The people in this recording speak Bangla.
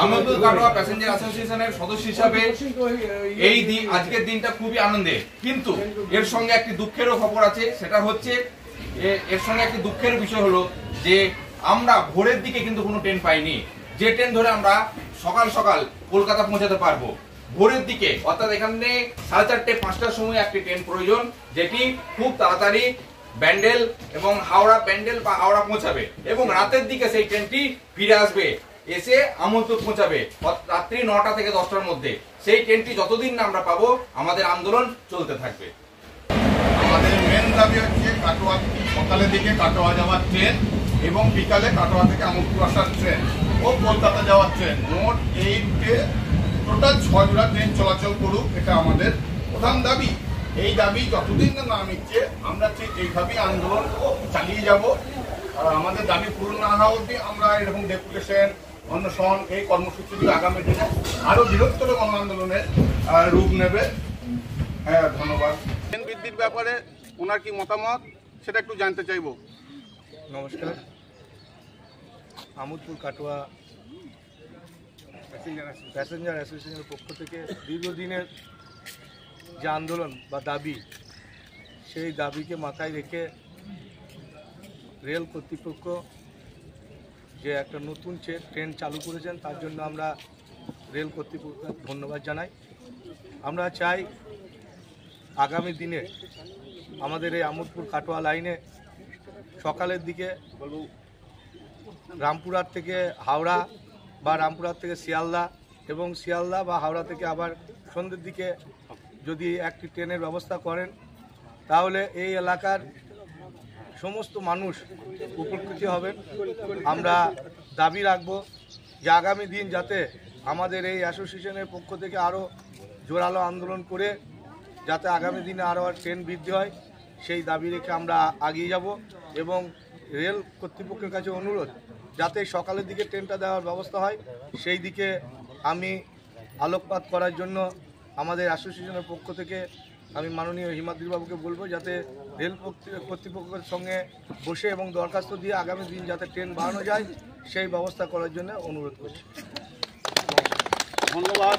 আমন্ত্রিত কাটোয়া প্যাসেঞ্জার অ্যাসোসিয়েশনের সদস্য হিসাবে এই আজকের দিনটা খুবই আনন্দের, কিন্তু এর সঙ্গে একটি দুঃখেরও খবর আছে। সেটা হচ্ছে এর সঙ্গে একটি দুঃখের বিষয় হলো যে আমরা ভোরের দিকে কিন্তু কোনো ট্রেন পাইনি। যে ট্রেন ধরে আমরা সকাল সকাল কলকাতা পৌঁছাতে পারবো, ভোরের দিকে অর্থাৎ এখানে 4:30-5টার সময় একটি ট্রেন প্রয়োজন, যেটি খুব তাড়াতাড়ি ব্যান্ডেল এবং হাওড়া ব্যান্ডেল বা হাওড়া পৌঁছাবে এবং রাতের দিকে সেই ট্রেনটি ফিরে আসবে, এসে আমন্ত্রণ পৌঁছাবে রাত্রি 9টা থেকে 10টার মধ্যে। সেই ট্রেনটি যতদিন না আমরা পাবো আমাদের আন্দোলন চলতে থাকবে। আমাদের মেন দাবি হচ্ছে কাটোয়া সকালের দিকে কাটোয়া যাওয়ার ট্রেন এবং বিকালে কাটোয়া থেকে আমোদপুর আসার ট্রেন ও কলকাতা যাওয়ার ট্রেন, মোট টোটাল 6 জোড়া ট্রেন চলাচল করুক, এটা আমাদের প্রধান দাবি। এই দাবি যতদিন না মিটছে আমরা ঠিক এইভাবেই আন্দোলন চালিয়ে যাব। আর আমাদের দাবি পূরণ না হওয়া অবধি আমরা এরকম ডেপুটেশন, অনশন, এই কর্মসূচিগুলো আগামী দিনে আরো বৃহত্তর গণ আন্দোলনের রূপ নেবে। হ্যাঁ, ধন্যবাদ। ট্রেন বৃদ্ধির ব্যাপারে ওনার কি মতামত সেটা একটু জানতে চাইব। নমস্কার। আমোদপুর কাটোয়া প্যাসেঞ্জার অ্যাসোসিয়েশনের পক্ষ থেকে দীর্ঘদিনের যে আন্দোলন বা দাবি, সেই দাবিকে মাথায় রেখে রেল কর্তৃপক্ষ যে একটা নতুন ট্রেন চালু করেছেন, তার জন্য আমরা রেল কর্তৃপক্ষকে ধন্যবাদ জানাই। আমরা চাই আগামী দিনে আমাদের এই আমোদপুর কাটোয়া লাইনে সকালের দিকে রামপুরহাট থেকে হাওড়া বা রামপুরহাট থেকে শিয়ালদা এবং শিয়ালদা বা হাওড়া থেকে আবার সন্ধ্যের দিকে যদি একটি ট্রেনের ব্যবস্থা করেন, তাহলে এই এলাকার সমস্ত মানুষ উপকৃত হবেন। আমরা দাবি রাখব যে আগামী দিন যাতে আমাদের এই অ্যাসোসিয়েশনের পক্ষ থেকে আরও জোরালো আন্দোলন করে যাতে আগামী দিনে আরও ট্রেন বৃদ্ধি হয়, সেই দাবি রেখে আমরা এগিয়ে যাব। এবং রেল কর্তৃপক্ষের কাছে অনুরোধ যাতে সকালের দিকে ট্রেনটা দেওয়ার ব্যবস্থা হয়, সেই দিকে আমি আলোকপাত করার জন্য আমাদের অ্যাসোসিয়েশনের পক্ষ থেকে আমি মাননীয় হিমাদ্রিবাবুকে বলবো যাতে রেল কর্তৃপক্ষের সঙ্গে বসে এবং দরখাস্ত দিয়ে আগামী দিন যাতে ট্রেন বাড়ানো যায় সেই ব্যবস্থা করার জন্য অনুরোধ করছি। ধন্যবাদ।